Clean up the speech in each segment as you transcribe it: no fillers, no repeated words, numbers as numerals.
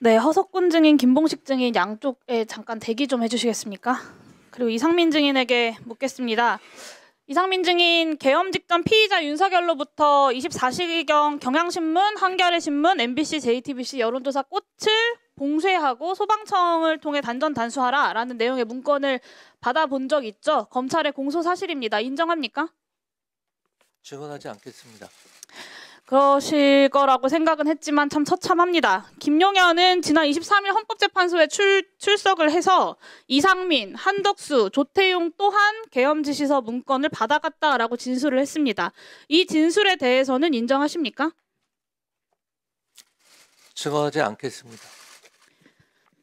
네, 허석군 증인, 김봉식 증인 양쪽에 잠깐 대기 좀 해주시겠습니까? 그리고 이상민 증인에게 묻겠습니다. 이상민 증인, 계엄 직전 피의자 윤석열로부터 24시경 경향신문, 한겨레신문, MBC, JTBC 여론조사 꽃을 봉쇄하고 소방청을 통해 단전 단수하라라는 내용의 문건을 받아본 적 있죠? 검찰의 공소 사실입니다. 인정합니까? 증언하지 않겠습니다. 그러실 거라고 생각은 했지만 참 처참합니다. 김용현은 지난 23일 헌법재판소에 출석을 해서 이상민, 한덕수, 조태용 또한 계엄 지시서 문건을 받아갔다라고 진술을 했습니다. 이 진술에 대해서는 인정하십니까? 증언하지 않겠습니다.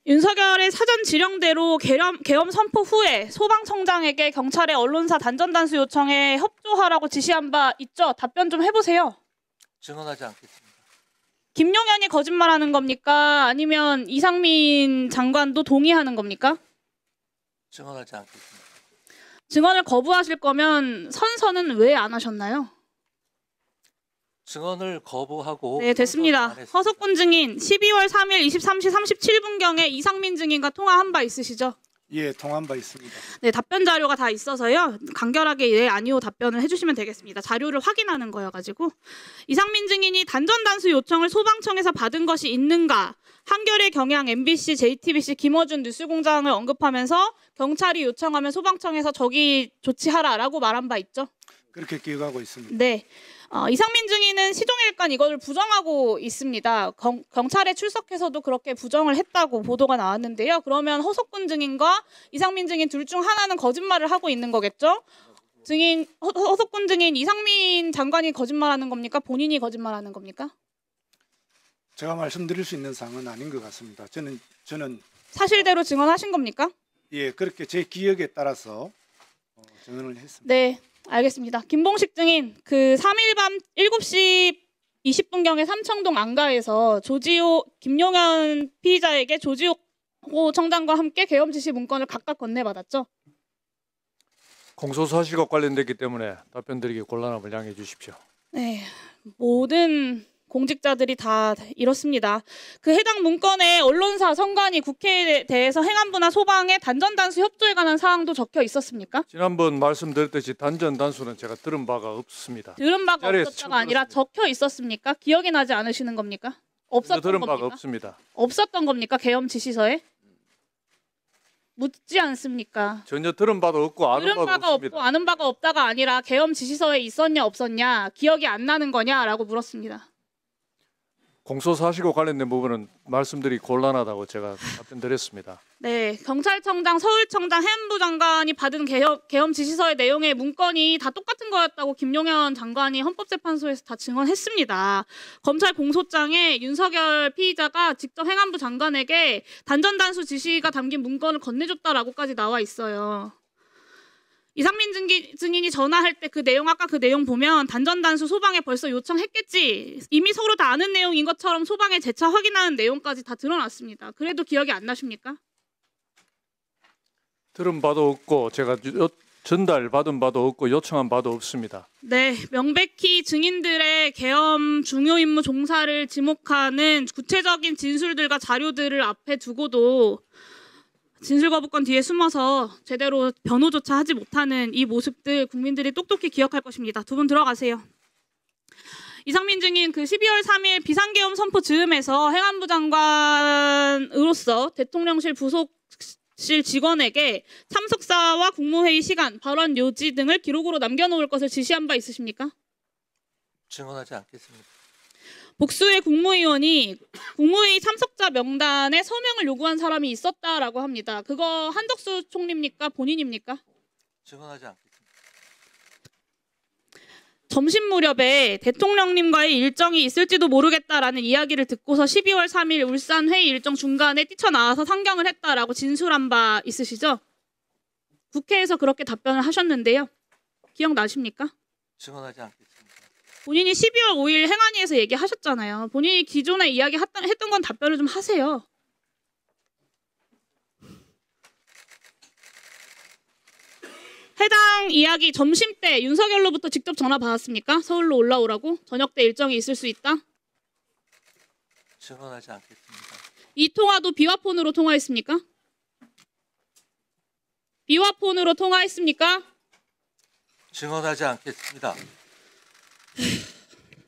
윤석열의 사전 지령대로 계엄 선포 후에 소방청장에게 경찰의 언론사 단전 단수 요청에 협조하라고 지시한 바 있죠? 답변 좀 해보세요. 증언하지 않겠습니다. 김용현이 거짓말하는 겁니까? 아니면 이상민 장관도 동의하는 겁니까? 증언하지 않겠습니다. 증언을 거부하실 거면 선서는 왜 안 하셨나요? 증언을 거부하고 네, 됐습니다. 허석군 증인, 12월 3일 23시 37분경에 이상민 증인과 통화한 바 있으시죠? 예, 통화한 바 있습니다. 네, 답변 자료가 다 있어서요. 간결하게 예, 아니오 답변을 해주시면 되겠습니다. 자료를 확인하는 거여가지고. 이상민 증인이 단전 단수 요청을 소방청에서 받은 것이 있는가? 한겨레, 경향, MBC, JTBC, 김어준 뉴스공장을 언급하면서 경찰이 요청하면 소방청에서 저기 조치하라라고 말한 바 있죠? 그렇게 기억하고 있습니다. 네. 이상민 증인은 시종일관 이걸 부정하고 있습니다. 경찰에 출석해서도 그렇게 부정을 했다고 보도가 나왔는데요. 그러면 허석군 증인과 이상민 증인 둘 중 하나는 거짓말을 하고 있는 거겠죠? 허석군 증인, 이상민 장관이 거짓말하는 겁니까? 본인이 거짓말하는 겁니까? 제가 말씀드릴 수 있는 사항은 아닌 것 같습니다. 저는 사실대로 증언하신 겁니까? 예, 그렇게 제 기억에 따라서 증언을 했습니다. 네. 알겠습니다. 김봉식 증인, 그 3일 밤 7시 20분경에 삼청동 안가에서 김용현 피의자에게 조지호 청장과 함께 계엄 지시 문건을 각각 건네받았죠? 공소사실과 관련됐기 때문에 답변드리기 곤란함을 양해해 주십시오. 네, 모든 공직자들이 다 이렇습니다. 그 해당 문건에 언론사, 선관위, 국회에 대해서 행안부나 소방의 단전 단수 협조에 관한 사항도 적혀 있었습니까? 지난번 말씀드렸듯이 단전 단수는 제가 들은 바가 없습니다. 들은 바가 없었다가 아니라 적혀 있었습니까? 기억이 나지 않으시는 겁니까? 없었던 들은 겁니까? 바가 없습니다. 없었던 겁니까? 계엄 지시서에? 묻지 않습니까? 전혀 들은 바도 없고 아는 들은 바도 바가 없습니다. 없고 아는 바가 없다가 아니라 계엄 지시서에 있었냐 없었냐, 기억이 안 나는 거냐라고 물었습니다. 공소사실과 관련된 부분은 말씀드리기 곤란하다고 제가 답변드렸습니다. 네, 경찰청장, 서울청장, 해안부 장관이 받은 계엄 지시서의 내용의 문건이 다 똑같은 거였다고 김용현 장관이 헌법재판소에서 다 증언했습니다. 검찰 공소장에 윤석열 피의자가 직접 행안부 장관에게 단전 단수 지시가 담긴 문건을 건네줬다라고까지 나와 있어요. 이상민 증인이 전화할 때 그 내용, 아까 그 내용 보면 단전 단수 소방에 벌써 요청했겠지. 이미 서로 다 아는 내용인 것처럼 소방에 재차 확인하는 내용까지 다 드러났습니다. 그래도 기억이 안 나십니까? 들은 바도 없고 제가 전달받은 바도 없고 요청한 바도 없습니다. 네, 명백히 증인들의 계엄 중요 임무 종사를 지목하는 구체적인 진술들과 자료들을 앞에 두고도 진술거부권 뒤에 숨어서 제대로 변호조차 하지 못하는 이 모습들 국민들이 똑똑히 기억할 것입니다. 두 분 들어가세요. 이상민 증인, 그 12월 3일 비상계엄 선포 즈음에서 행안부 장관으로서 대통령실 부속실 직원에게 참석사와 국무회의 시간, 발언 요지 등을 기록으로 남겨놓을 것을 지시한 바 있으십니까? 증언하지 않겠습니다. 복수의 국무위원이 국무회의 참석자 명단에 서명을 요구한 사람이 있었다라고 합니다. 그거 한덕수 총리입니까? 본인입니까? 증언하지 않겠습니다. 점심 무렵에 대통령님과의 일정이 있을지도 모르겠다라는 이야기를 듣고서 12월 3일 울산 회의 일정 중간에 뛰쳐나와서 상경을 했다라고 진술한 바 있으시죠? 국회에서 그렇게 답변을 하셨는데요. 기억나십니까? 증언하지 않겠습니다. 본인이 12월 5일 행안위에서 얘기하셨잖아요. 본인이 기존에 했던 건 답변을 좀 하세요. 해당 이야기 점심 때 윤석열로부터 직접 전화 받았습니까? 서울로 올라오라고? 저녁 때 일정이 있을 수 있다? 증언하지 않겠습니다. 이 통화도 비화폰으로 통화했습니까? 비화폰으로 통화했습니까? 증언하지 않겠습니다.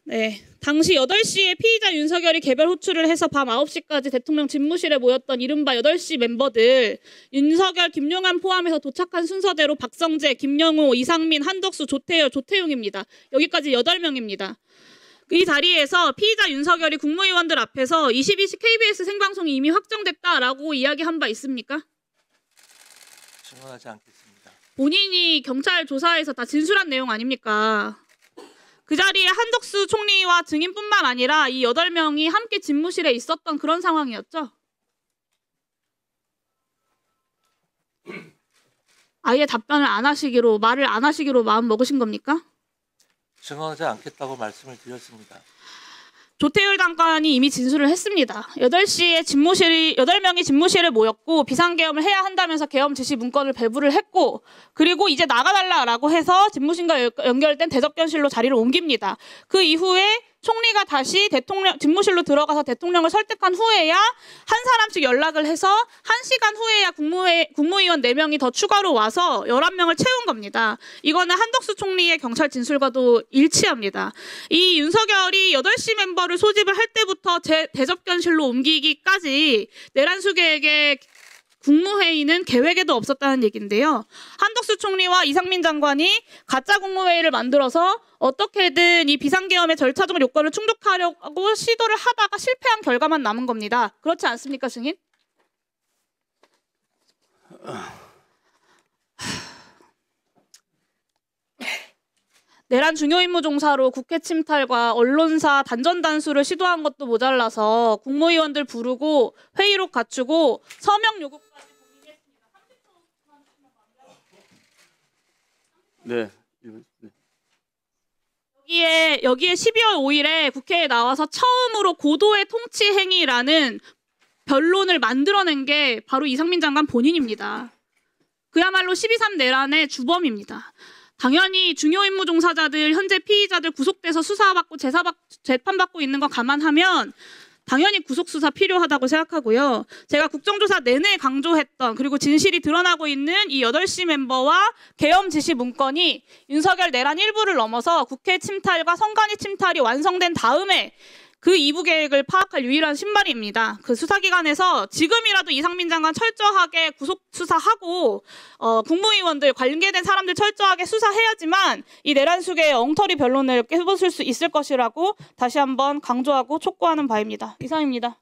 네. 당시 8시에 피의자 윤석열이 개별 호출을 해서 밤 9시까지 대통령 집무실에 모였던 이른바 8시 멤버들, 윤석열, 김용한 포함해서 도착한 순서대로 박성재, 김영호, 이상민, 한덕수, 조태용입니다. 여기까지 8명입니다. 이 자리에서 피의자 윤석열이 국무위원들 앞에서 22시 KBS 생방송이 이미 확정됐다라고 이야기한 바 있습니까? 증언하지 않겠습니다. 본인이 경찰 조사에서 다 진술한 내용 아닙니까? 그 자리에 한덕수 총리와 증인뿐만 아니라 이 8명이 함께 집무실에 있었던 그런 상황이었죠. 아예 답변을 안 하시기로, 말을 안 하시기로 마음 먹으신 겁니까? 증언하지 않겠다고 말씀을 드렸습니다. 조태율 장관이 이미 진술을 했습니다. 8명이 집무실에 모였고 비상계엄을 해야 한다면서 계엄 지시 문건을 배부를 했고, 그리고 이제 나가달라라고 해서 집무실과 연결된 대접견실로 자리를 옮깁니다. 그 이후에 총리가 다시 집무실로 들어가서 대통령을 설득한 후에야 한 사람씩 연락을 해서 1시간 후에야 국무위원 4명이 더 추가로 와서 11명을 채운 겁니다. 이거는 한덕수 총리의 경찰 진술과도 일치합니다. 이 윤석열이 8시 멤버를 소집을 할 때부터 대접견실로 옮기기까지 내란수계에게 국무회의는 계획에도 없었다는 얘기인데요. 한덕수 총리와 이상민 장관이 가짜 국무회의를 만들어서 어떻게든 이 비상계엄의 절차적 요건을 충족하려고 시도를 하다가 실패한 결과만 남은 겁니다. 그렇지 않습니까, 증인? 내란 중요임무 종사로 국회 침탈과 언론사 단전 단수를 시도한 것도 모자라서 국무위원들 부르고 회의록 갖추고 서명 요구까지 공개했습니다. 네. 여기에 12월 5일에 국회에 나와서 처음으로 고도의 통치 행위라는 변론을 만들어낸 게 바로 이상민 장관 본인입니다. 그야말로 12.3 내란의 주범입니다. 당연히 중요임무 종사자들, 현재 피의자들 구속돼서 수사받고 재판받고 있는 거 감안하면 당연히 구속수사 필요하다고 생각하고요. 제가 국정조사 내내 강조했던, 그리고 진실이 드러나고 있는 이 8시 멤버와 계엄 지시 문건이 윤석열 내란 일부를 넘어서 국회 침탈과 선관위 침탈이 완성된 다음에 그 2부 계획을 파악할 유일한 신발입니다. 그 수사기관에서 지금이라도 이상민 장관 철저하게 구속 수사하고 국무위원들, 관계된 사람들 철저하게 수사해야지만 이 내란 수계의 엉터리 변론을 깨부술 수 있을 것이라고 다시 한번 강조하고 촉구하는 바입니다. 이상입니다.